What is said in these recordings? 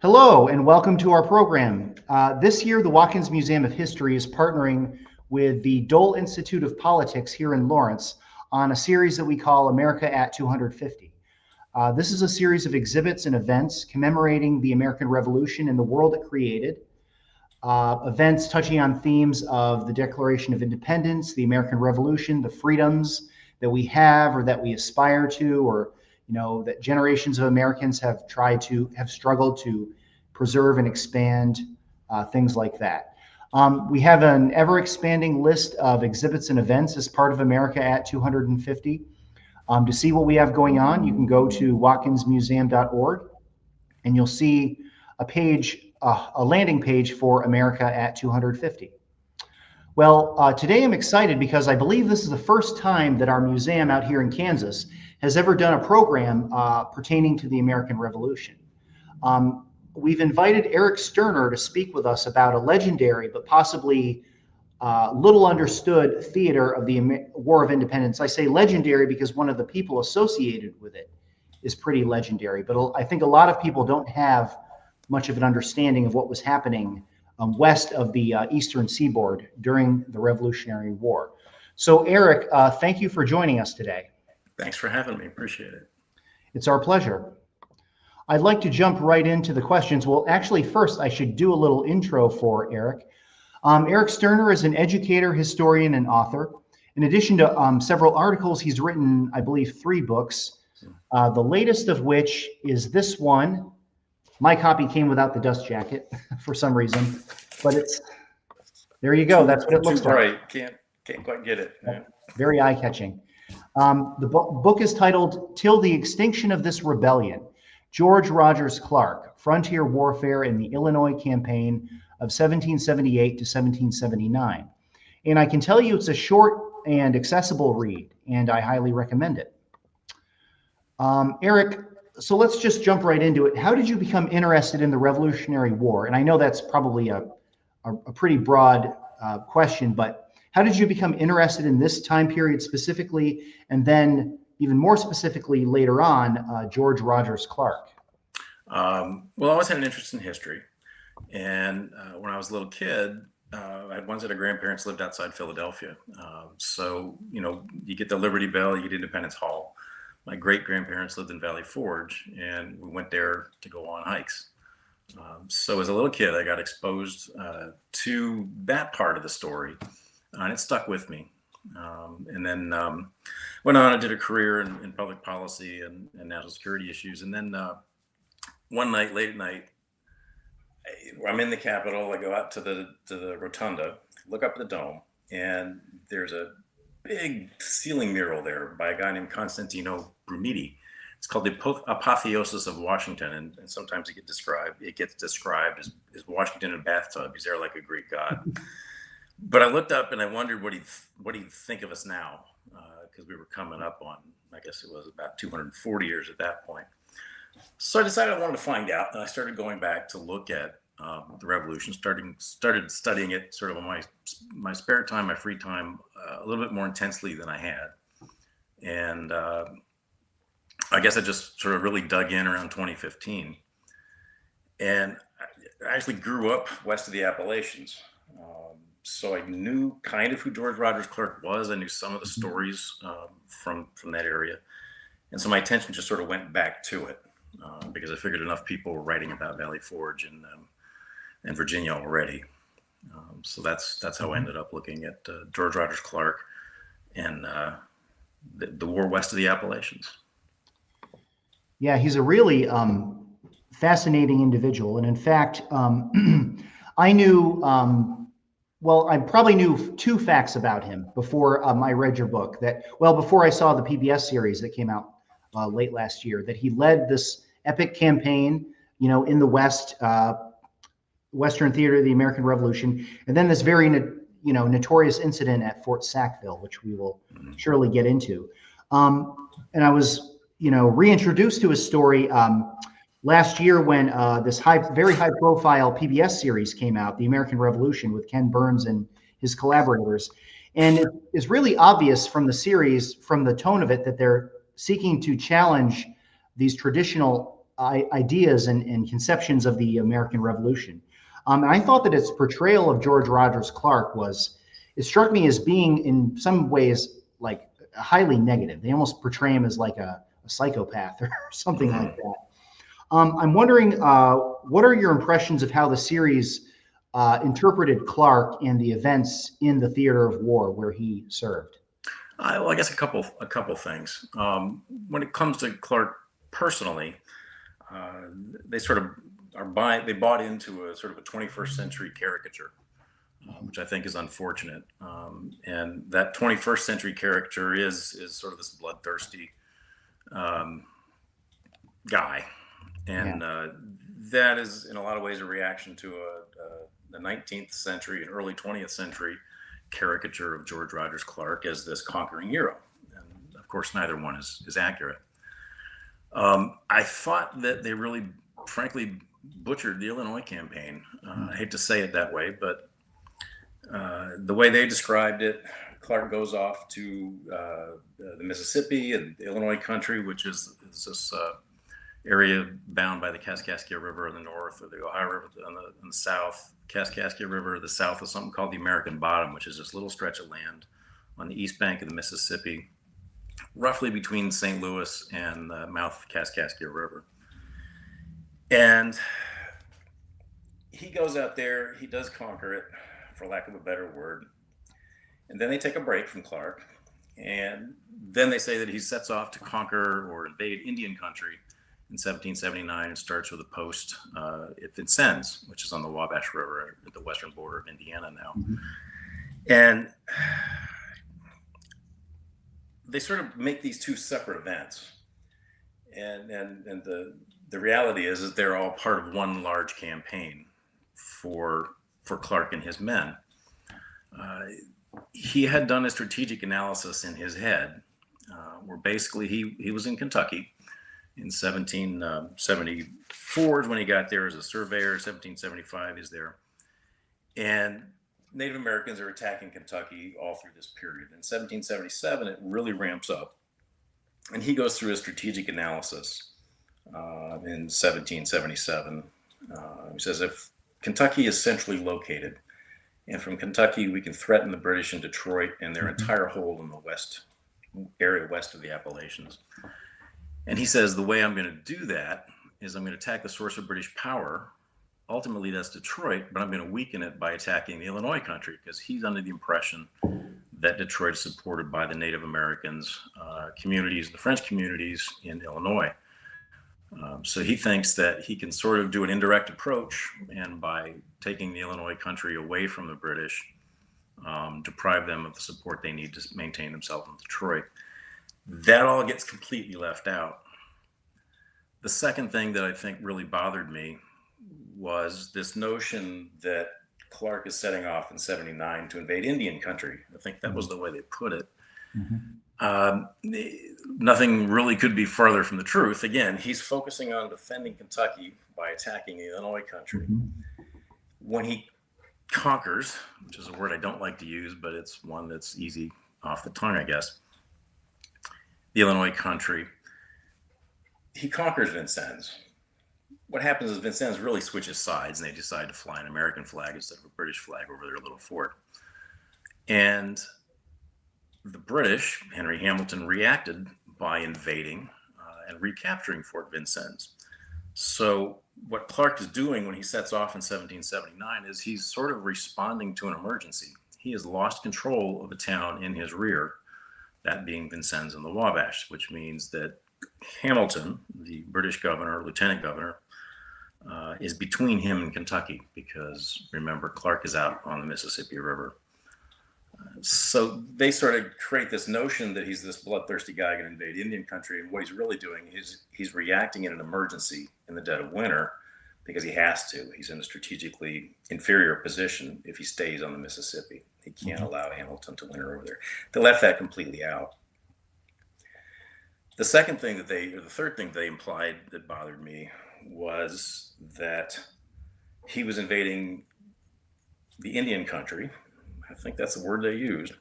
Hello and welcome to our program. This year, the Watkins Museum of History is partnering with the Dole Institute of Politics here in Lawrence on a series that we call America at 250. This is a series of exhibits and events commemorating the American Revolution and the world it created. Events touching on themes of the Declaration of Independence, the American Revolution, the freedoms that we have or that we aspire to, or that generations of Americans have struggled to preserve and expand, things like that. We have an ever-expanding list of exhibits and events as part of America at 250. To see what we have going on, you can go to watkinsmuseum.org, and you'll see a landing page for America at 250. Well, today I'm excited because I believe this is the first time that our museum out here in Kansas has ever done a program pertaining to the American Revolution. We've invited Eric Sterner to speak with us about a legendary but possibly little understood theater of the War of Independence. I say legendary because one of the people associated with it is pretty legendary, but I think a lot of people don't have much of an understanding of what was happening west of the Eastern Seaboard during the Revolutionary War. So Eric, thank you for joining us today. Thanks for having me. Appreciate it. It's our pleasure. I'd like to jump right into the questions. Well, actually, first, I should do a little intro for Eric. Eric Sterner is an educator, historian, and author. In addition to several articles, he's written, I believe, 3 books, the latest of which is this one. My copy came without the dust jacket for some reason, but there you go. That's what it looks like. Can't quite get it. Yeah. Very eye-catching. The book is titled "Till the Extinction of This Rebellion: George Rogers Clark, Frontier Warfare in the Illinois Campaign of 1778 to 1779." And I can tell you it's a short and accessible read, and I highly recommend it. Eric, so let's just jump right into it. How did you become interested in the Revolutionary War? And I know that's probably a pretty broad question, but how did you become interested in this time period specifically, and then even more specifically later on, George Rogers Clark? Well, I always had an interest in history. And when I was a little kid, I had one set of grandparents lived outside Philadelphia. So, you get the Liberty Bell, you get Independence Hall. My great-grandparents lived in Valley Forge, and we went there to go on hikes. So as a little kid, I got exposed to that part of the story, and it stuck with me. And then went on and did a career in public policy and national security issues. And then one night, late at night, I'm in the Capitol. I go out to the rotunda, look up at the dome, and there's a big ceiling mural there by a guy named Constantino Brumidi. It's called the Apotheosis of Washington, and sometimes it gets described as Washington in a bathtub. He's there like a Greek god. But I looked up and I wondered what he'd think of us now, because we were coming up on, I guess it was about 240 years at that point. So I decided I wanted to find out, and I started going back to look at the Revolution, started studying it sort of on my spare time, my free time, a little bit more intensely than I had. And I guess I just sort of really dug in around 2015. And I actually grew up west of the Appalachians. So I knew kind of who George Rogers Clark was. I knew some of the stories from that area. And so my attention just sort of went back to it because I figured enough people were writing about Valley Forge and Virginia already. So that's how I ended up looking at George Rogers Clark and the war west of the Appalachians. Yeah, he's a really fascinating individual. And in fact, I knew, I probably knew 2 facts about him before I read your book. Before I saw the PBS series that came out late last year, that he led this epic campaign, in the West, Western theater of the American Revolution, and then this very, notorious incident at Fort Sackville, which we will surely get into. And I was, reintroduced to his story last year when this very high-profile PBS series came out, The American Revolution, with Ken Burns and his collaborators. And it is really obvious from the series, from the tone of it, that they're seeking to challenge these traditional ideas and conceptions of the American Revolution. And I thought that its portrayal of George Rogers Clark it struck me as being in some ways like highly negative. They almost portray him as like a psychopath or something like that. I'm wondering, what are your impressions of how the series interpreted Clark and the events in the theater of war where he served? Well, I guess a couple things. When it comes to Clark personally, they sort of they bought into a sort of a 21st century caricature, which I think is unfortunate. And that 21st century caricature is sort of this bloodthirsty guy, and that is in a lot of ways a reaction to the 19th century and early 20th century caricature of George Rogers Clark as this conquering hero. And of course, neither one is accurate. I thought that they really, frankly, butchered the Illinois campaign. I hate to say it that way, but the way they described it, Clark goes off to the Mississippi and the Illinois country, which is this area bound by the Kaskaskia River in the north, or the Ohio River in the south. Kaskaskia River, the south, is something called the American Bottom, which is this little stretch of land on the east bank of the Mississippi, roughly between St. Louis and the mouth of the Kaskaskia River. And he goes out there, he does conquer it, for lack of a better word. And then they take a break from Clark. And then they say that he sets off to conquer or invade Indian country in 1779 and starts with a post at Vincennes, which is on the Wabash River at the western border of Indiana now. Mm-hmm. And they sort of make these two separate events. And the reality is that they're all part of one large campaign for Clark and his men. He had done a strategic analysis in his head, where basically he was in Kentucky in 1774 is when he got there as a surveyor. 1775 he's there, and Native Americans are attacking Kentucky all through this period. In 1777 it really ramps up, and he goes through a strategic analysis in 1777. He says, if Kentucky is centrally located, and from Kentucky we can threaten the British in Detroit and their entire hold in the west area west of the Appalachians. And he says, the way I'm going to do that is I'm going to attack the source of British power. Ultimately, that's Detroit, but I'm going to weaken it by attacking the Illinois country, because he's under the impression that Detroit is supported by the Native Americans, communities, the French communities in Illinois. So he thinks that he can sort of do an indirect approach, and by taking the Illinois country away from the British, deprive them of the support they need to maintain themselves in Detroit. That all gets completely left out. The second thing that I think really bothered me was this notion that Clark is setting off in 79 to invade Indian country. I think that was the way they put it. Nothing really could be further from the truth. Again, he's focusing on defending Kentucky by attacking the Illinois country. When he conquers, which is a word I don't like to use, but it's one that's easy off the tongue, I guess, the Illinois country, he conquers Vincennes. What happens is Vincennes really switches sides, and they decide to fly an American flag instead of a British flag over their little fort. And the British, Henry Hamilton, reacted by invading and recapturing Fort Vincennes. So what Clark is doing when he sets off in 1779 is he's sort of responding to an emergency. He has lost control of a town in his rear, that being Vincennes and the Wabash, which means that Hamilton, the British governor, lieutenant governor, is between him and Kentucky, because remember, Clark is out on the Mississippi River. So they sort of create this notion that he's this bloodthirsty guy going to invade Indian country, and what he's really doing is he's reacting in an emergency in the dead of winter, because he has to. He's in a strategically inferior position if he stays on the Mississippi. He can't allow Hamilton to winter over there. They left that completely out. The third thing they implied that bothered me was that he was invading the Indian country. I think that's the word they used.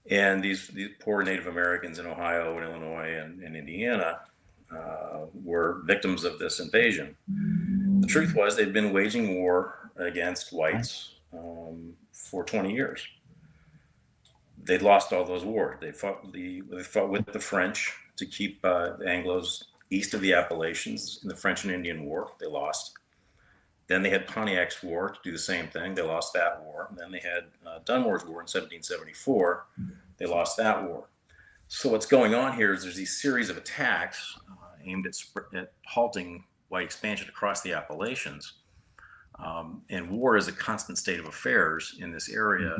And these poor Native Americans in Ohio and Illinois and Indiana were victims of this invasion. The truth was they'd been waging war against whites for 20 years. They'd lost all those wars. They fought with the French to keep the Anglos east of the Appalachians in the French and Indian War. They lost. Then they had Pontiac's War to do the same thing. They lost that war. And then they had Dunmore's War in 1774. They lost that war. So what's going on here is there's these series of attacks aimed at halting white expansion across the Appalachians. And war is a constant state of affairs in this area.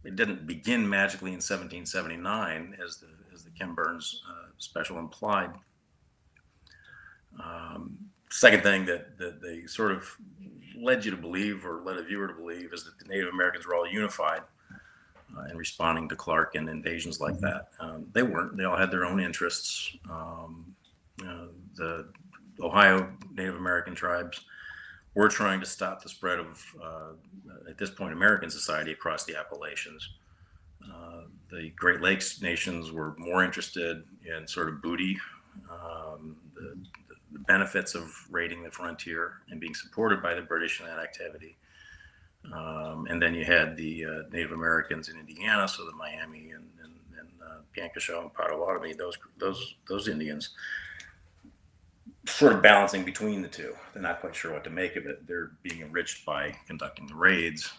It didn't begin magically in 1779, as the Ken Burns special implied. Second thing that they sort of led you to believe, or led a viewer to believe, is that the Native Americans were all unified in responding to Clark and invasions like that. They weren't. They all had their own interests. The Ohio Native American tribes were trying to stop the spread of, at this point, American society across the Appalachians. The Great Lakes nations were more interested in sort of booty, the benefits of raiding the frontier and being supported by the British in that activity. And then you had the Native Americans in Indiana, so the Miami and Piankashaw and Potawatomi, those Indians, sort of balancing between the two. They're not quite sure what to make of it. They're being enriched by conducting the raids,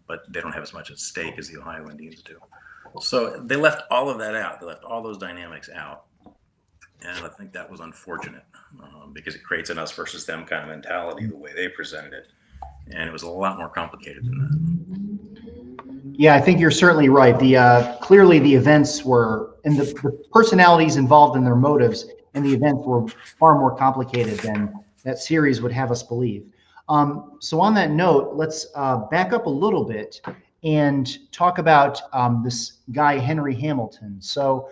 but they don't have as much at stake as the Ohio Indians do. So they left all of that out. They left all those dynamics out. And I think that was unfortunate because it creates an us versus them kind of mentality, the way they presented it. And it was a lot more complicated than that. Yeah, I think you're certainly right. Clearly the events were, and the personalities involved and their motives in the events were far more complicated than that series would have us believe. So on that note, let's back up a little bit and talk about this guy, Henry Hamilton. So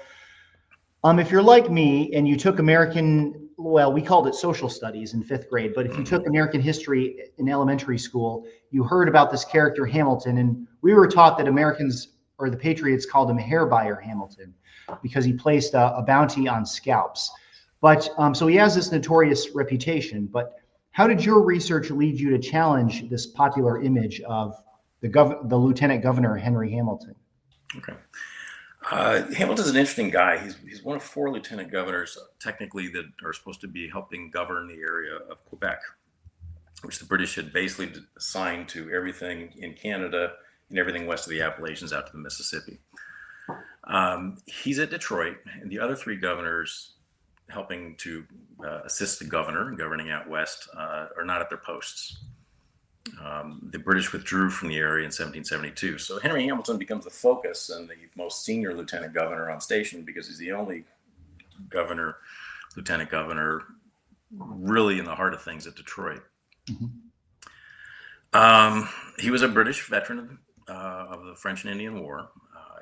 if you're like me and you took we called it social studies in 5th grade, but if you took American history in elementary school, you heard about this character Hamilton, and we were taught that Americans, or the Patriots, called him hair buyer Hamilton because he placed a bounty on scalps. But so he has this notorious reputation. But how did your research lead you to challenge this popular image of the Lieutenant Governor Henry Hamilton? Okay. Hamilton's an interesting guy. He's one of 4 lieutenant governors, technically, that are supposed to be helping govern the area of Quebec, which the British had basically assigned to everything in Canada and everything west of the Appalachians out to the Mississippi. He's at Detroit, and the other 3 governors helping to assist the governor in governing out west are not at their posts. The British withdrew from the area in 1772. So Henry Hamilton becomes the focus and the most senior lieutenant governor on station because he's the only lieutenant governor really in the heart of things at Detroit. He was a British veteran of the French and Indian War.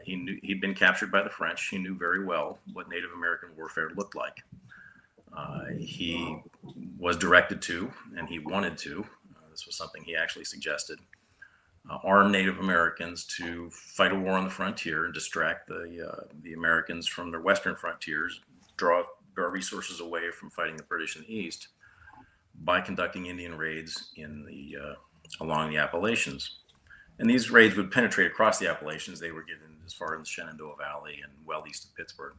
He'd been captured by the French. He knew very well what Native American warfare looked like. He was directed to, and he wanted to, this was something he actually suggested, arm Native Americans to fight a war on the frontier and distract the Americans from their western frontiers, draw resources away from fighting the British in the east by conducting Indian raids along the Appalachians. And these raids would penetrate across the Appalachians. They were getting as far as the Shenandoah Valley and well east of Pittsburgh.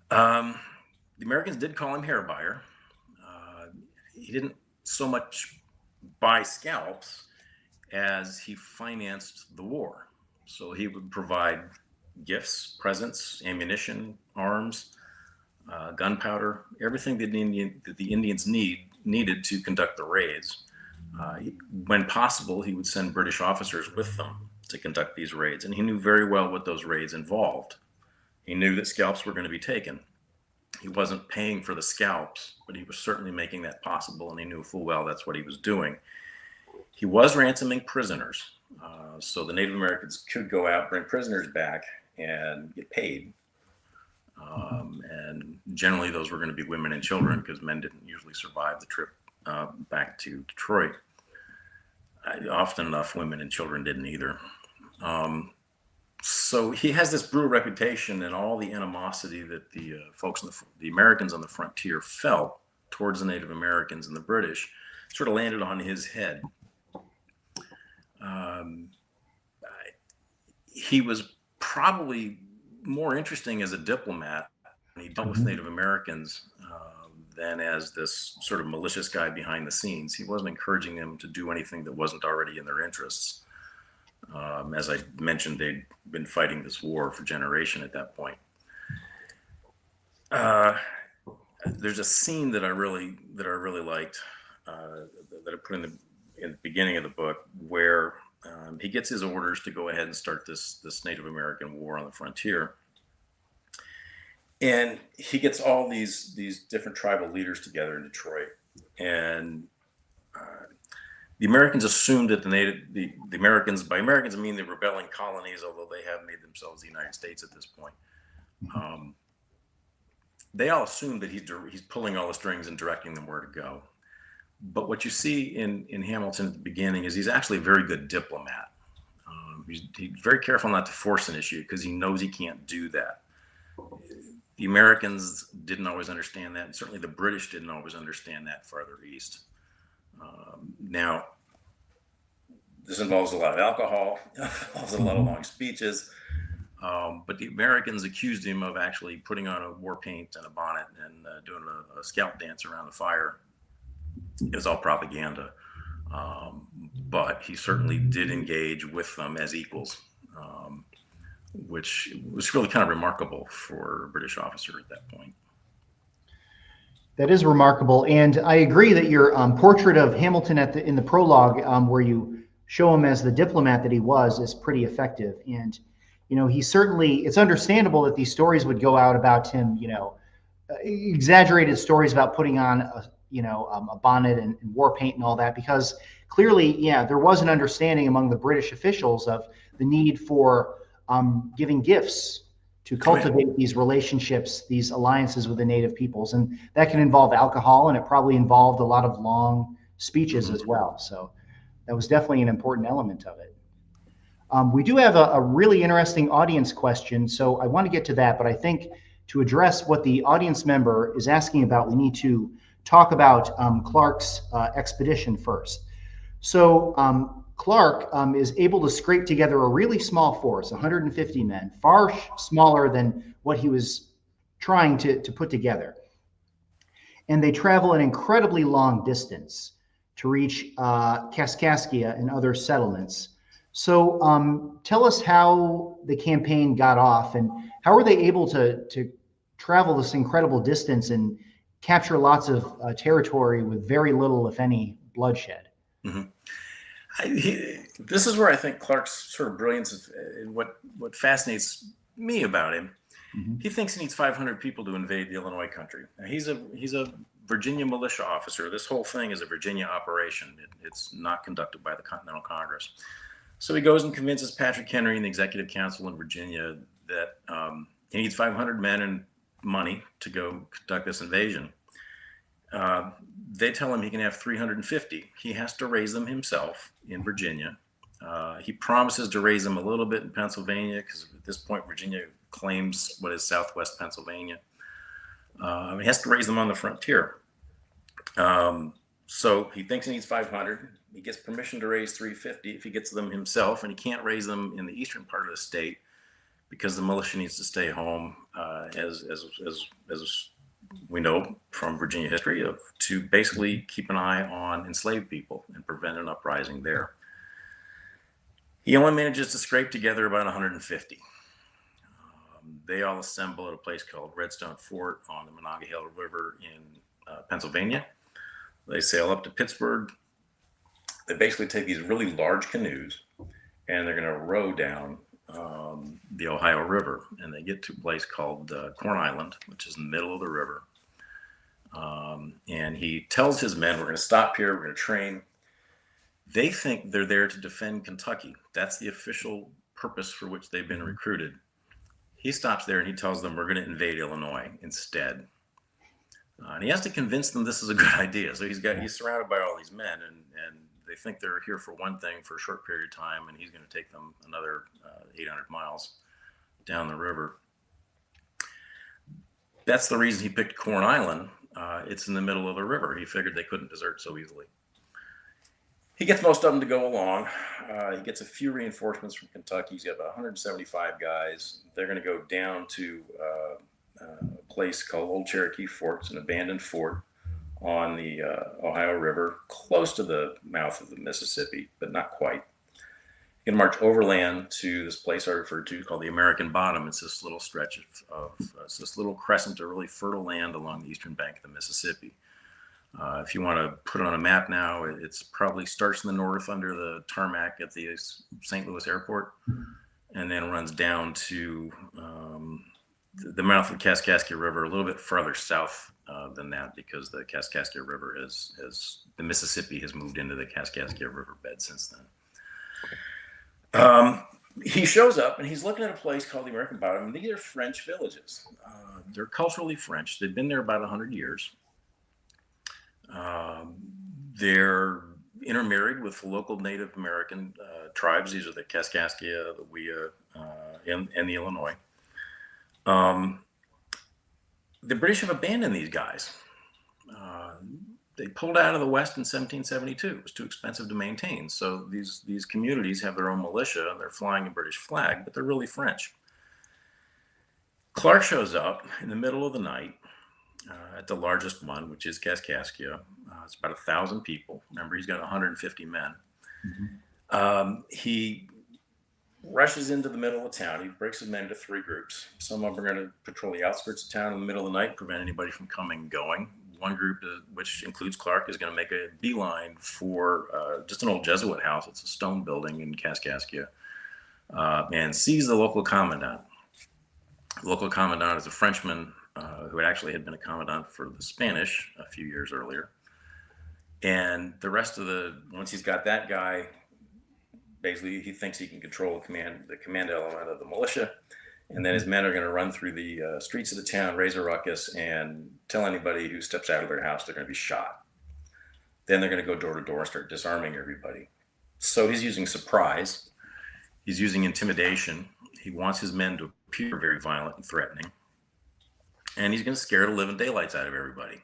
The Americans did call him hair buyer. He didn't so much buy scalps as he financed the war. So he would provide gifts, presents, ammunition, arms, gunpowder, everything that the Indians needed to conduct the raids. When possible, he would send British officers with them to conduct these raids, and he knew very well what those raids involved. He knew that scalps were going to be taken. He wasn't paying for the scalps, but he was certainly making that possible, and he knew full well that's what he was doing. He was ransoming prisoners, so the Native Americans could go out, bring prisoners back, and get paid. And generally those were going to be women and children because men didn't usually survive the trip back to Detroit. Often enough, women and children didn't either. So he has this brutal reputation, and all the animosity that the folks, the Americans on the frontier felt towards the Native Americans and the British sort of landed on his head. He was probably more interesting as a diplomat when he dealt with Native Americans than as this sort of malicious guy behind the scenes. He wasn't encouraging them to do anything that wasn't already in their interests. As I mentioned, they'd been fighting this war for generation at that point. There's a scene that I really liked that I put in the beginning of the book, where he gets his orders to go ahead and start this Native American war on the frontier, and he gets all these different tribal leaders together in Detroit, and the Americans assumed that the Americans, by Americans I mean the rebelling colonies, although they have made themselves the United States at this point. They all assumed that he's pulling all the strings and directing them where to go. But what you see in Hamilton at the beginning is he's actually a very good diplomat. He's very careful not to force an issue because he knows he can't do that. The Americans didn't always understand that, and certainly the British didn't always understand that farther east. Now, this involves a lot of alcohol, involves a lot of long speeches, but the Americans accused him of actually putting on a war paint and a bonnet and doing a scalp dance around the fire. It was all propaganda, but he certainly did engage with them as equals, which was really kind of remarkable for a British officer at that point. That is remarkable, and I agree that your portrait of Hamilton in the prologue, where you show him as the diplomat that he was, is pretty effective. And he certainly, it's understandable that these stories would go out about him, exaggerated stories about putting on a bonnet and war paint and all that, because clearly, there was an understanding among the British officials of the need for giving gifts to cultivate these relationships, these alliances with the native peoples. And that can involve alcohol, and it probably involved a lot of long speeches as well. So that was definitely an important element of it. We do have a really interesting audience question, so I want to get to that, but I think to address what the audience member is asking about, we need to talk about Clark's expedition first. So Clark is able to scrape together a really small force, 150 men, far smaller than what he was trying to put together. And they travel an incredibly long distance to reach Kaskaskia and other settlements. So tell us how the campaign got off, and how were they able to travel this incredible distance and capture lots of territory with very little, if any, bloodshed? Mm-hmm. This is where I think Clark's sort of brilliance and what fascinates me about him. Mm-hmm. He thinks he needs 500 people to invade the Illinois country. Now, he's a Virginia militia officer. This whole thing is a Virginia operation. It's not conducted by the Continental Congress. So he goes and convinces Patrick Henry and the Executive Council in Virginia that he needs 500 men and money to go conduct this invasion. They tell him he can have 350. He has to raise them himself in Virginia. He promises to raise them a little bit in Pennsylvania, because at this point Virginia claims what is southwest Pennsylvania. He has to raise them on the frontier. So he thinks he needs 500. He gets permission to raise 350 if he gets them himself, and he can't raise them in the eastern part of the state because the militia needs to stay home, as we know from Virginia history, to basically keep an eye on enslaved people and prevent an uprising there. He only manages to scrape together about 150. They all assemble at a place called Redstone Fort on the Monongahela River in Pennsylvania. They sail up to Pittsburgh. They basically take these really large canoes, and they're going to row down the Ohio River, and they get to a place called Corn Island, which is in the middle of the river. And he tells his men, we're going to stop here, we're going to train. They think they're there to defend Kentucky. That's the official purpose for which they've been recruited. He stops there and he tells them we're going to invade Illinois instead. And he has to convince them this is a good idea. So he's surrounded by all these men, and they think they're here for one thing for a short period of time, and he's going to take them another 800 miles down the river. That's the reason he picked Corn Island. It's in the middle of the river. He figured they couldn't desert so easily. He gets most of them to go along. He gets a few reinforcements from Kentucky. He's got about 175 guys. They're going to go down to a place called Old Cherokee Fort. It's an abandoned fort on the Ohio River, close to the mouth of the Mississippi, but not quite. You can march overland to this place I referred to called the American Bottom. It's this little stretch it's this little crescent of really fertile land along the eastern bank of the Mississippi. If you want to put it on a map now, it's probably starts in the north under the tarmac at the St. Louis airport, and then runs down to the mouth of the Kaskaskia River, a little bit farther south than that, because the Kaskaskia River the Mississippi has moved into the Kaskaskia River bed since then. He shows up and he's looking at a place called the American Bottom. And these are French villages. They're culturally French. They've been there about 100 years. They're intermarried with the local Native American tribes. These are the Kaskaskia, the Wea, and the Illinois. The British have abandoned these guys. They pulled out of the West in 1772. It was too expensive to maintain. So these communities have their own militia, and they're flying a British flag, but they're really French. Clark shows up in the middle of the night at the largest one, which is Kaskaskia. It's about 1,000 people. Remember, he's got 150 men. Mm-hmm. He rushes into the middle of town. He breaks his men into 3 groups. Some of them are going to patrol the outskirts of town in the middle of the night, prevent anybody from coming and going. One group, which includes Clark, is going to make a beeline for just an old Jesuit house. It's a stone building in Kaskaskia, and sees the local commandant. The local commandant is a Frenchman who had been a commandant for the Spanish a few years earlier. And the rest of once he's got that guy, basically he thinks he can control the command element of the militia. And then his men are going to run through the streets of the town, raise a ruckus, and tell anybody who steps out of their house they're going to be shot. Then they're going to go door to door and start disarming everybody. So he's using surprise. He's using intimidation. He wants his men to appear very violent and threatening. And he's going to scare the living daylights out of everybody.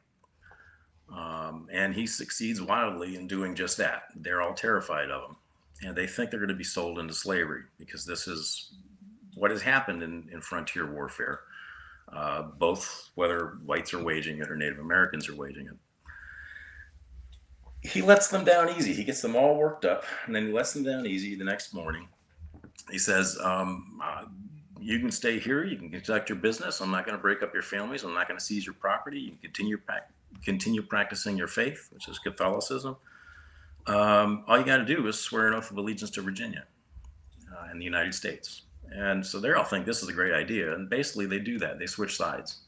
And he succeeds wildly in doing just that. They're all terrified of him. And they think they're going to be sold into slavery, because this is what has happened in frontier warfare, both whether whites are waging it or Native Americans are waging it. He lets them down easy. He gets them all worked up, and then he lets them down easy the next morning. He says, you can stay here. You can conduct your business. I'm not going to break up your families. I'm not going to seize your property. You can continue practicing your faith, which is Catholicism. All you got to do is swear an oath of allegiance to Virginia and the United States. And so they all think this is a great idea. And basically they do that. They switch sides.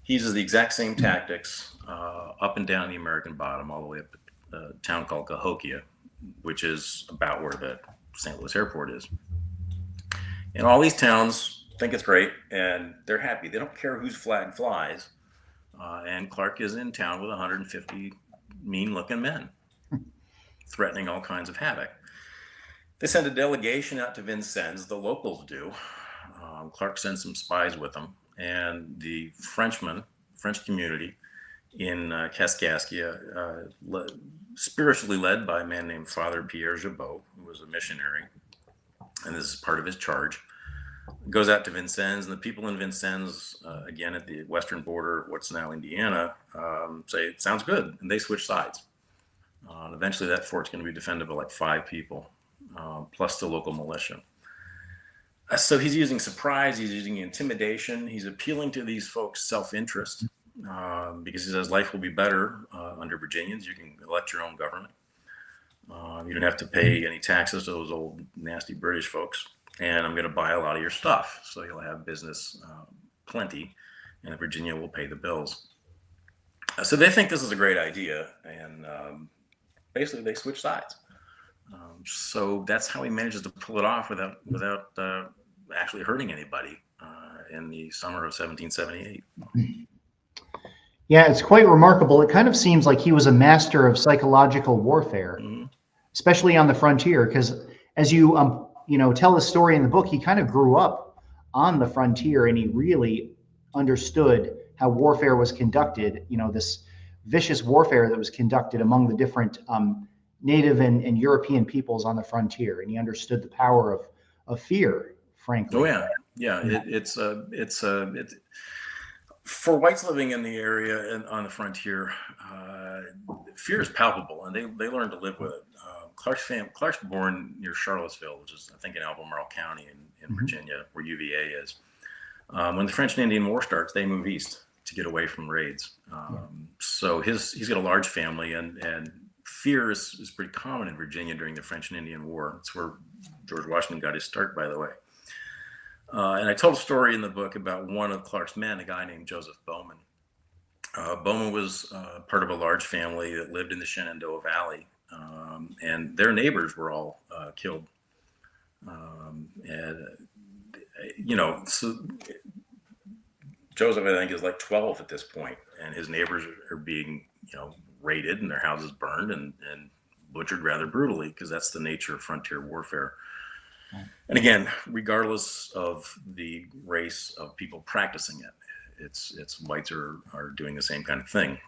He uses the exact same tactics up and down the American Bottom, all the way up to a town called Cahokia, which is about where the St. Louis airport is. And all these towns think it's great, and they're happy. They don't care whose flag flies. And Clark is in town with 150 mean-looking men, threatening all kinds of havoc. They send a delegation out to Vincennes, the locals do. Clark sends some spies with them, and the French community in Kaskaskia, spiritually led by a man named Father Pierre Jabot, who was a missionary, and this is part of his charge, goes out to Vincennes, and the people in Vincennes, again at the western border, what's now Indiana, say, it sounds good, and they switch sides. And eventually that fort's going to be defended by like 5 people. Plus the local militia. So he's using surprise, he's using intimidation, he's appealing to these folks' self-interest, because he says life will be better under Virginians. You can elect your own government. You don't have to pay any taxes to those old nasty British folks. And I'm going to buy a lot of your stuff, so you'll have business plenty, and Virginia will pay the bills. So they think this is a great idea, and basically they switch sides. So that's how he manages to pull it off without actually hurting anybody in the summer of 1778. Yeah, it's quite remarkable. It kind of seems like he was a master of psychological warfare, Hmm. especially on the frontier, because as you tell the story in the book, he kind of grew up on the frontier and he really understood how warfare was conducted. This vicious warfare that was conducted among the different native and European peoples on the frontier, and he understood the power of fear, Oh frankly. yeah, yeah. It's for whites living in the area and on the frontier, fear is palpable, and they learn to live with it. Clark's born near Charlottesville, which is I think in Albemarle County in Mhm. Virginia, where UVA is. When the French and Indian War starts, they move east to get away from raids. Yeah. So he's got a large family, and fear is pretty common in Virginia during the French and Indian War. It's where George Washington got his start, by the way. And I told a story in the book about one of Clark's men, a guy named Joseph Bowman. Bowman was part of a large family that lived in the Shenandoah Valley, and their neighbors were all killed. So Joseph, I think, is like 12 at this point, and his neighbors are being, raided and their houses burned and butchered rather brutally, because that's the nature of frontier warfare. And again, regardless of the race of people practicing it, it's whites are doing the same kind of thing.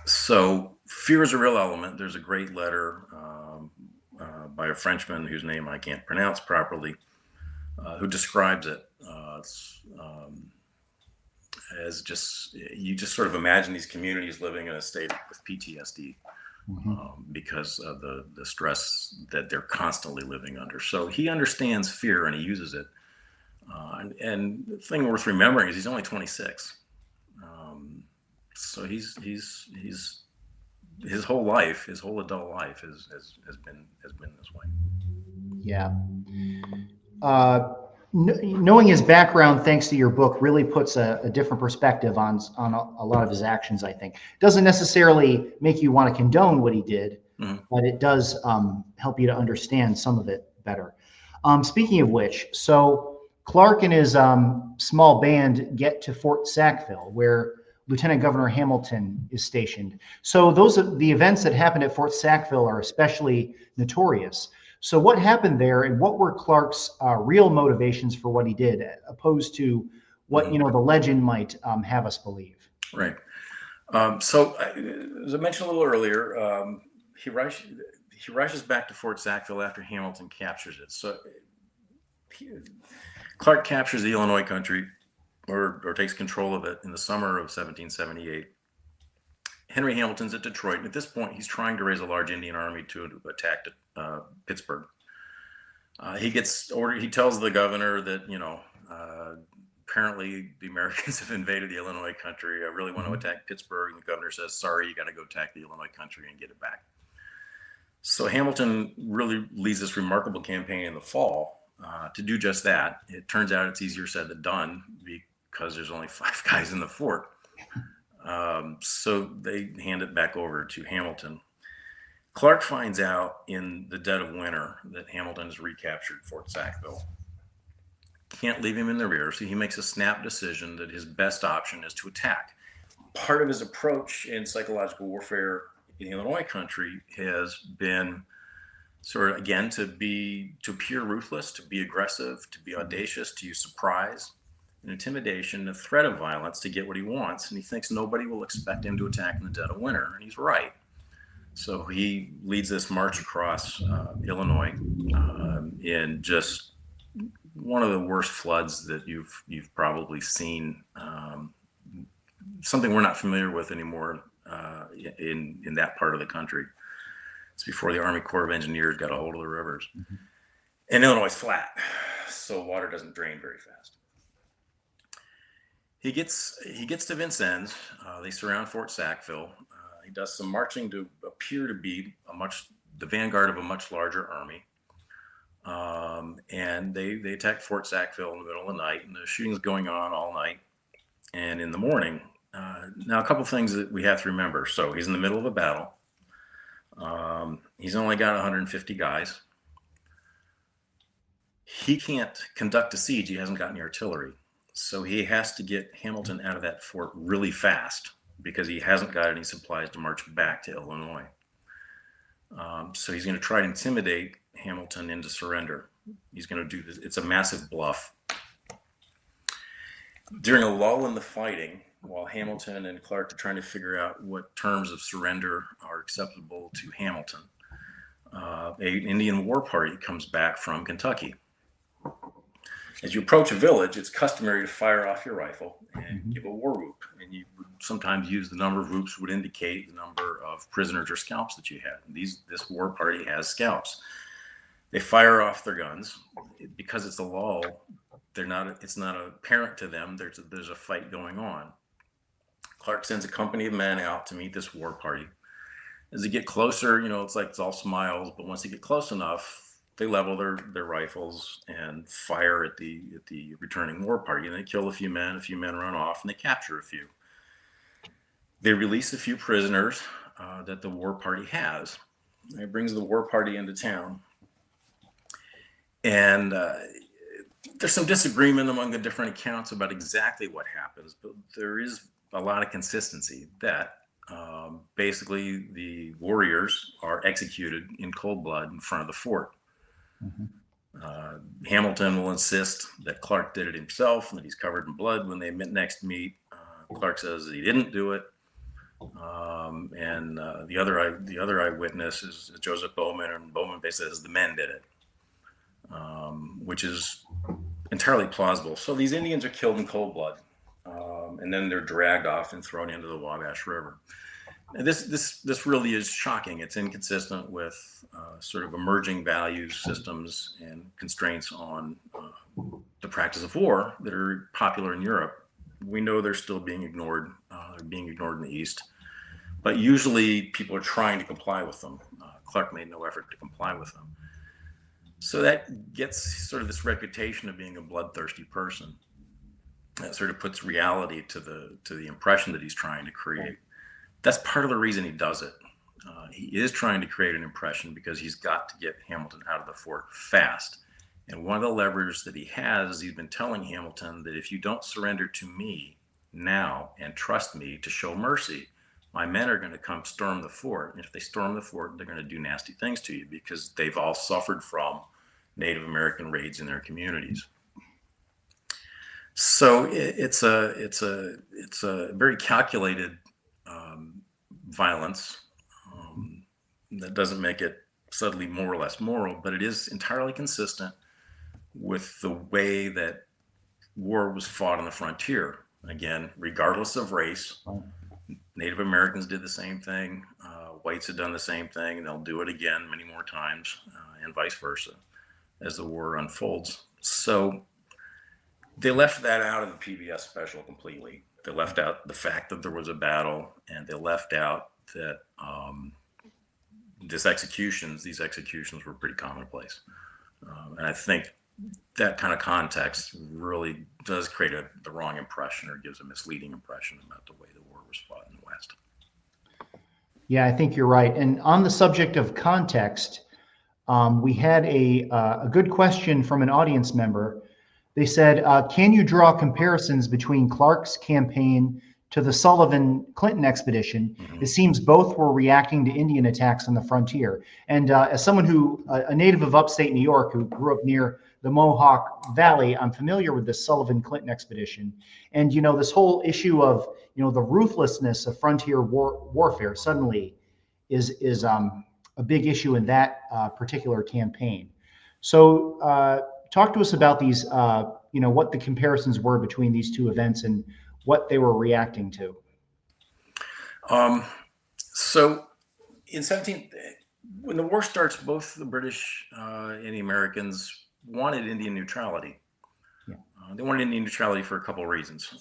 So fear is a real element. There's a great letter by a Frenchman whose name I can't pronounce properly, who describes it as you just sort of imagine these communities living in a state with PTSD. Because of the stress that they're constantly living under. So he understands fear and he uses it. And the thing worth remembering is he's only 26. So he's his whole life, his whole adult life has been this way. Yeah. Knowing his background, thanks to your book, really puts a different perspective on a lot of his actions, I think. Doesn't necessarily make you want to condone what he did, but it does help you to understand some of it better. Speaking of which, so Clark and his small band get to Fort Sackville, where Lieutenant Governor Hamilton is stationed. So the events that happened at Fort Sackville are especially notorious. So what happened there, and what were Clark's real motivations for what he did, opposed to what the legend might have us believe? Right. So as I mentioned a little earlier, he rushes back to Fort Sackville after Hamilton captures it. So Clark captures the Illinois country, or takes control of it in the summer of 1778. Henry Hamilton's at Detroit. At this point, he's trying to raise a large Indian army to attack Pittsburgh. He gets ordered. He tells the governor that apparently the Americans have invaded the Illinois country. I really want to attack Pittsburgh. And the governor says, "Sorry, you got to go attack the Illinois country and get it back." So Hamilton really leads this remarkable campaign in the fall to do just that. It turns out it's easier said than done because there's only 5 guys in the fort. So they hand it back over to Hamilton. Clark finds out in the dead of winter that Hamilton has recaptured Fort Sackville. Can't leave him in the rear, so he makes a snap decision that his best option is to attack. Part of his approach in psychological warfare in the Illinois country has been sort of, again, to appear ruthless, to be aggressive, to be audacious, to use surprise and intimidation, the threat of violence to get what he wants. And he thinks nobody will expect him to attack in the dead of winter. And he's right. So he leads this march across Illinois in just one of the worst floods that you've probably seen. Something we're not familiar with anymore in that part of the country. It's before the Army Corps of Engineers got a hold of the rivers. And Illinois is flat, so water doesn't drain very fast. He gets to Vincennes. They surround Fort Sackville. He does some marching to appear to be the vanguard of a much larger army. And they attack Fort Sackville in the middle of the night, and the shooting's going on all night. And in the morning, now a couple things that we have to remember. So he's in the middle of a battle. He's only got 150 guys. He can't conduct a siege. He hasn't got any artillery. So he has to get Hamilton out of that fort really fast because he hasn't got any supplies to march back to Illinois. So he's going to try to intimidate Hamilton into surrender. He's going to do this. It's a massive bluff. During a lull in the fighting, while Hamilton and Clark are trying to figure out what terms of surrender are acceptable to Hamilton, an Indian war party comes back from Kentucky. As you approach a village, it's customary to fire off your rifle and give a war whoop. And you would sometimes use the number of whoops would indicate the number of prisoners or scalps that you had. This war party has scalps. They fire off their guns. Because it's a lull, it's not apparent to them there's a fight going on. Clark sends a company of men out to meet this war party. As they get closer, it's like it's all smiles, but once they get close enough, they level their rifles and fire at the returning war party, and they kill a few men run off, and they capture a few. They release a few prisoners that the war party has. It brings the war party into town. And there's some disagreement among the different accounts about exactly what happens, but there is a lot of consistency that basically the warriors are executed in cold blood in front of the fort. Hamilton will insist that Clark did it himself and that he's covered in blood. When they next meet, Clark says that he didn't do it. The other eyewitness is Joseph Bowman, and Bowman basically says the men did it, which is entirely plausible. So these Indians are killed in cold blood, and then they're dragged off and thrown into the Wabash River. And this really is shocking. It's inconsistent with sort of emerging values, systems, and constraints on the practice of war that are popular in Europe. We know they're still being ignored. They're being ignored in the East, but usually people are trying to comply with them. Clark made no effort to comply with them. So that gets sort of this reputation of being a bloodthirsty person. That sort of puts reality to the impression that he's trying to create. That's part of the reason he does it. He is trying to create an impression because he's got to get Hamilton out of the fort fast. And one of the levers that he has, he's been telling Hamilton that if you don't surrender to me now and trust me to show mercy, my men are going to come storm the fort. And if they storm the fort, they're going to do nasty things to you because they've all suffered from Native American raids in their communities. So it's a very calculated violence that doesn't make it subtly more or less moral, but it is entirely consistent with the way that war was fought on the frontier. Again, regardless of race, Native Americans did the same thing, whites had done the same thing, and they'll do it again many more times, and vice versa, as the war unfolds. So they left that out of the PBS special completely. They left out the fact that there was a battle, and they left out that these executions were pretty commonplace. And I think that kind of context really does create the wrong impression, or gives a misleading impression about the way the war was fought in the West. Yeah, I think you're right. And on the subject of context, we had a good question from an audience member. They said, can you draw comparisons between Clark's campaign to the Sullivan-Clinton expedition? It seems both were reacting to Indian attacks on the frontier. And as someone a native of upstate New York who grew up near the Mohawk Valley, I'm familiar with the Sullivan-Clinton expedition. And, this whole issue of, the ruthlessness of frontier warfare suddenly is a big issue in that particular campaign. So talk to us about these, what the comparisons were between these two events and what they were reacting to. So when the war starts, both the British and the Americans wanted Indian neutrality. Yeah. They wanted Indian neutrality for a couple of reasons.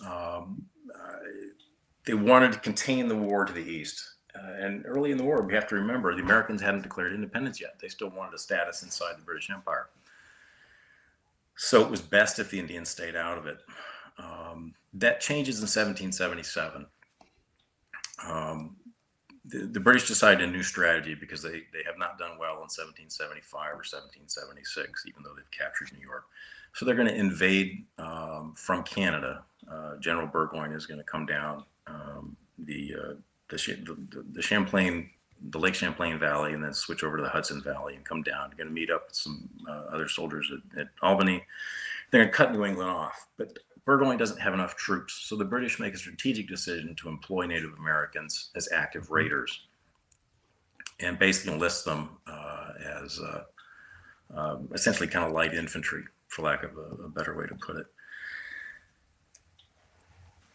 They wanted to contain the war to the east. And early in the war, we have to remember, the Americans hadn't declared independence yet. They still wanted a status inside the British Empire. So it was best if the Indians stayed out of it. That changes in 1777. The British decided a new strategy because they have not done well in 1775 or 1776, even though they've captured New York. So they're going to invade from Canada. General Burgoyne is going to come down the Champlain, the Lake Champlain Valley, and then switch over to the Hudson Valley and come down. They're going to meet up with some other soldiers at Albany. They're going to cut New England off, but Burgoyne doesn't have enough troops, so the British make a strategic decision to employ Native Americans as active raiders, and basically enlist them as essentially kind of light infantry, for lack of a better way to put it.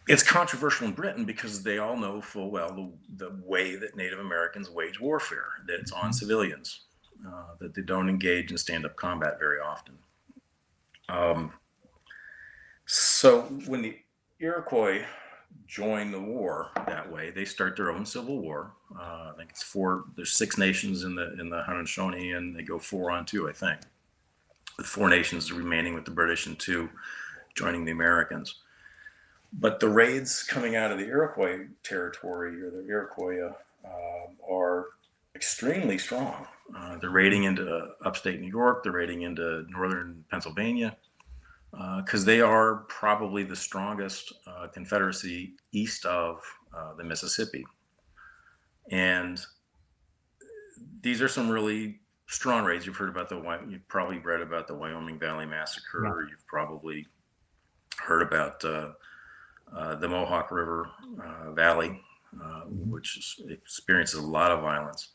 It's controversial in Britain because they all know full well the way that Native Americans wage warfare, that it's on civilians, that they don't engage in stand-up combat very often. So when the Iroquois join the war that way, they start their own civil war. I think it's there's 6 nations in the Haudenosaunee, and they go 4-on-2, I think. The 4 nations remaining with the British and 2 joining the Americans. But the raids coming out of the Iroquois territory, or the Iroquois, are extremely strong. They're raiding into upstate New York, they're raiding into northern Pennsylvania, because they are probably the strongest confederacy east of the Mississippi. And these are some really strong raids. You've probably read about the Wyoming Valley Massacre. Yeah. You've probably heard about the Mohawk River Valley, which experiences a lot of violence.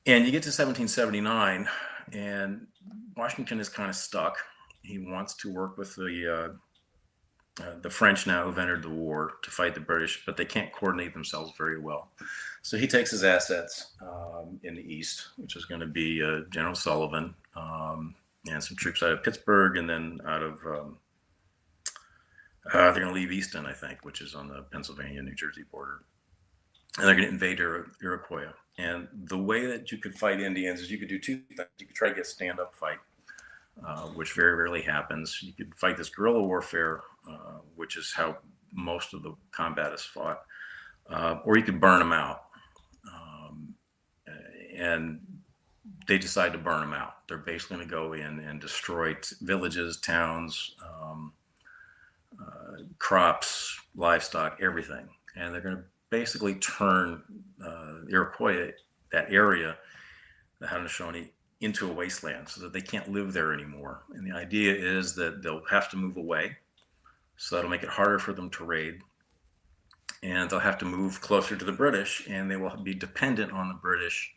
And you get to 1779, and Washington is kind of stuck. He wants to work with the French now who've entered the war to fight the British, but they can't coordinate themselves very well. So he takes his assets in the east, which is going to be General Sullivan and some troops out of Pittsburgh, and then out of they're going to leave Easton, I think, which is on the Pennsylvania-New Jersey border. And they're going to invade Iroquois. And the way that you could fight Indians is you could do 2 things. You could try to get a stand-up fight, which very rarely happens. You could fight this guerrilla warfare, which is how most of the combat is fought, or you could burn them out. And they decide to burn them out. They're basically going to go in and destroy villages, towns, crops, livestock, everything. And they're going to basically turn Iroquois, that area, the Haudenosaunee, into a wasteland so that they can't live there anymore. And the idea is that they'll have to move away. So that'll make it harder for them to raid. And they'll have to move closer to the British, and they will be dependent on the British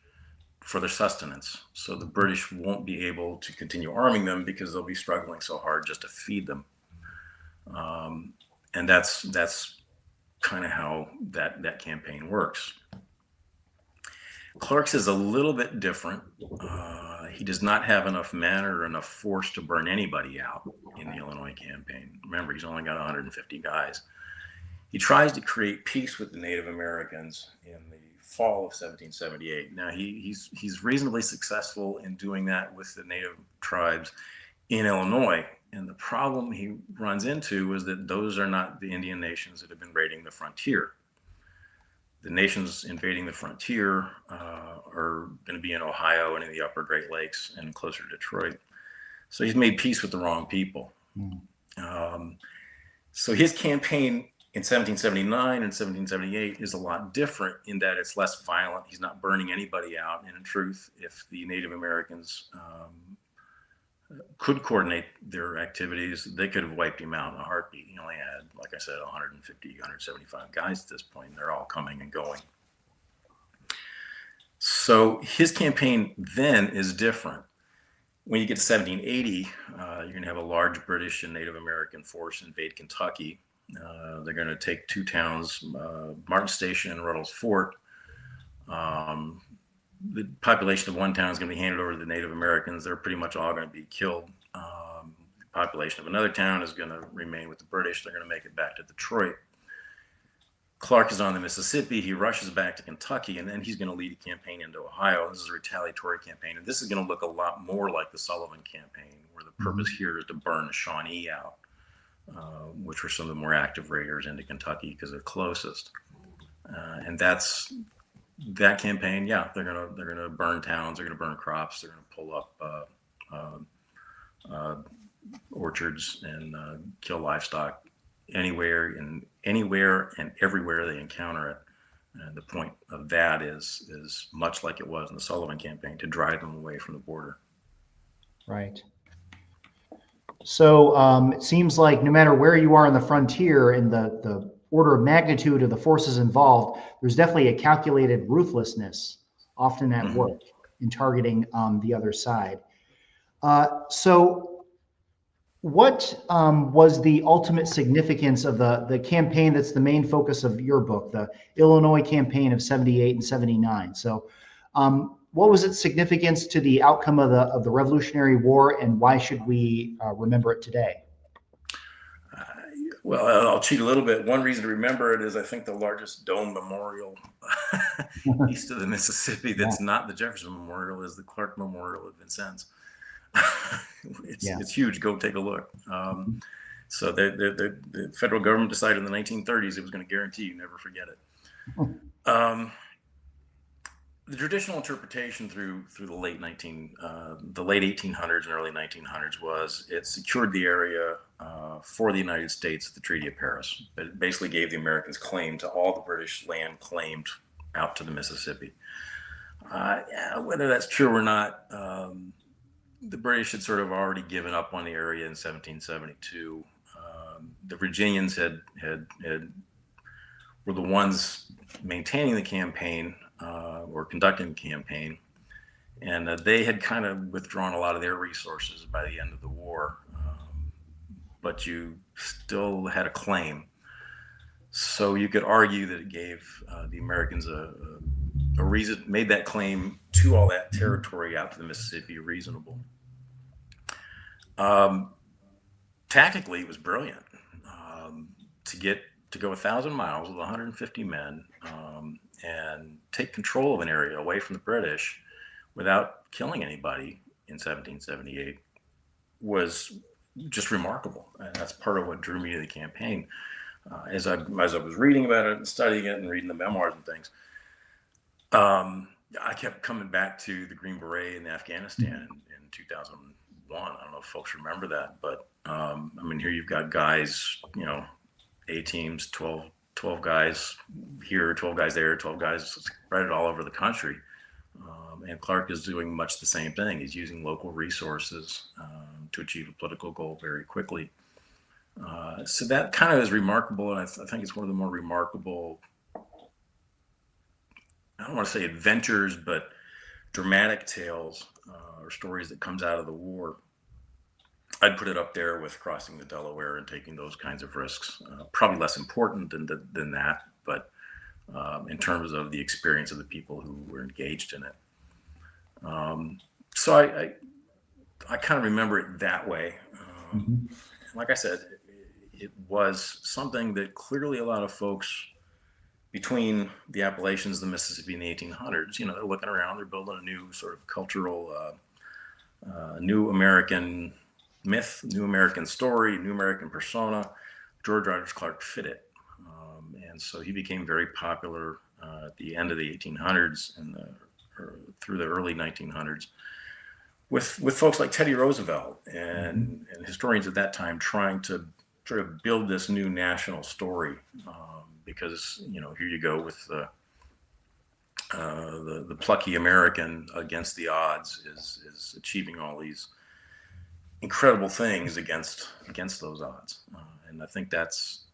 for their sustenance. So the British won't be able to continue arming them because they'll be struggling so hard just to feed them. And that's kind of how that campaign works. Clark's is a little bit different. He does not have enough men or enough force to burn anybody out in the Illinois campaign. Remember, he's only got 150 guys. He tries to create peace with the Native Americans in the fall of 1778. Now, he's reasonably successful in doing that with the Native tribes in Illinois. And the problem he runs into is that those are not the Indian nations that have been raiding the frontier. The nations invading the frontier are going to be in Ohio and in the upper Great Lakes and closer to Detroit. So he's made peace with the wrong people. So his campaign in 1779 and 1778 is a lot different in that it's less violent. He's not burning anybody out. And in truth, if the Native Americans could coordinate their activities, they could have wiped him out in a heartbeat. He only had, like I said, 150, 175 guys at this point, and they're all coming and going. So his campaign then is different. When you get to 1780, you're going to have a large British and Native American force invade Kentucky. They're going to take 2 towns, Martin Station and Ruddles Fort. The population of one town is going to be handed over to the Native Americans. They're pretty much all going to be killed. The population of another town is going to remain with the British. They're going to make it back to Detroit. Clark is on the Mississippi. He rushes back to Kentucky, and then he's going to lead a campaign into Ohio. This is a retaliatory campaign, and this is going to look a lot more like the Sullivan campaign, where the purpose here is to burn the Shawnee out, which were some of the more active raiders into Kentucky because they're closest. And that campaign, yeah, they're gonna burn towns, they're gonna burn crops, they're gonna pull up orchards and kill livestock anywhere and anywhere and everywhere they encounter it. And the point of that is much like it was in the Sullivan campaign, to drive them away from the border. Right. So it seems like no matter where you are on the frontier in the order of magnitude of the forces involved, there's definitely a calculated ruthlessness often at work in targeting the other side. So what was the ultimate significance of the campaign that's the main focus of your book, the Illinois campaign of 78 and 79? So what was its significance to the outcome of the Revolutionary War, and why should we remember it today? Well, I'll cheat a little bit. One reason to remember it is I think the largest dome memorial east of the Mississippi that's not the Jefferson Memorial is the Clark Memorial at Vincennes. It's huge. Go take a look. So the federal government decided in the 1930s it was going to guarantee you never forget it. The traditional interpretation through the late 1800s and early 1900s was it secured the area for the United States at the Treaty of Paris. It basically gave the Americans claim to all the British land claimed out to the Mississippi. Whether that's true or not, the British had sort of already given up on the area in 1772. The Virginians were the ones maintaining the campaign or conducting the campaign, and they had kind of withdrawn a lot of their resources by the end of the war, but you still had a claim. So you could argue that it gave the Americans a reason, made that claim to all that territory out to the Mississippi reasonable. Tactically, it was brilliant to go 1,000 miles with 150 men and take control of an area away from the British without killing anybody in 1778 was just remarkable. And that's part of what drew me to the campaign. As I was reading about it and studying it and reading the memoirs and things, I kept coming back to the Green Beret in Afghanistan in 2001. I don't know if folks remember that, but I mean, here you've got guys, A teams, 12 guys here, 12 guys there, 12 guys spread all over the country. And Clark is doing much the same thing. He's using local resources to achieve a political goal very quickly. So that kind of is remarkable, and I think it's one of the more remarkable, I don't want to say adventures, but dramatic tales or stories that comes out of the war. I'd put it up there with crossing the Delaware and taking those kinds of risks. Probably less important than that, but in terms of the experience of the people who were engaged in it. So I kind of remember it that way. Like I said, it was something that clearly a lot of folks between the Appalachians, the Mississippi, and the 1800s, they're looking around, they're building a new sort of cultural, new American myth, new American story, new American persona. George Rogers Clark fit it. And so he became very popular at the end of the 1800s and through the early 1900s with folks like Teddy Roosevelt and historians at that time trying to sort of build this new national story. Because, here you go with the plucky American against the odds is achieving all these incredible things against those odds. And I think that's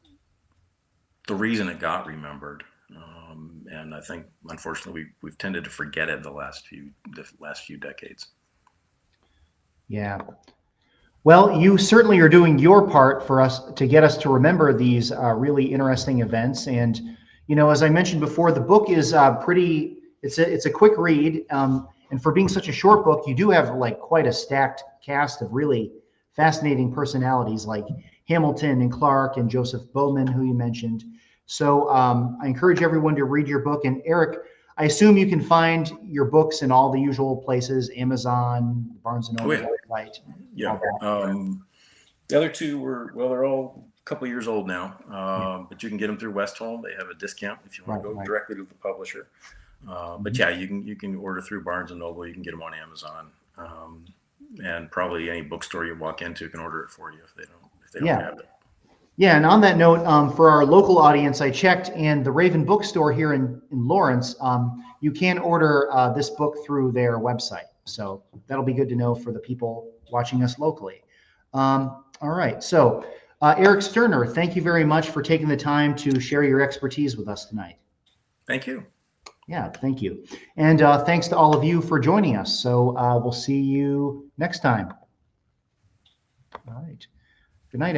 the reason it got remembered. And I think, unfortunately, we've tended to forget it the last few decades. Yeah. Well, you certainly are doing your part for us to get us to remember these really interesting events. And, as I mentioned before, the book is it's a quick read. And for being such a short book, you do have quite a stacked cast of really fascinating personalities like Hamilton and Clark and Joseph Bowman, who you mentioned. So I encourage everyone to read your book. And Eric, I assume you can find your books in all the usual places, Amazon, Barnes & Noble website. Yeah. The other two they're all a couple of years old now, but you can get them through Westholme. They have a discount if you want to go directly to the publisher. But yeah, you can order through Barnes & Noble. You can get them on Amazon. And probably any bookstore you walk into can order it for you if they don't have it. Yeah, and on that note, for our local audience, I checked, and the Raven Bookstore here in Lawrence, you can order this book through their website. So that'll be good to know for the people watching us locally. All right, so Eric Sterner, thank you very much for taking the time to share your expertise with us tonight. Thank you. Yeah, thank you. And thanks to all of you for joining us. So we'll see you next time. All right.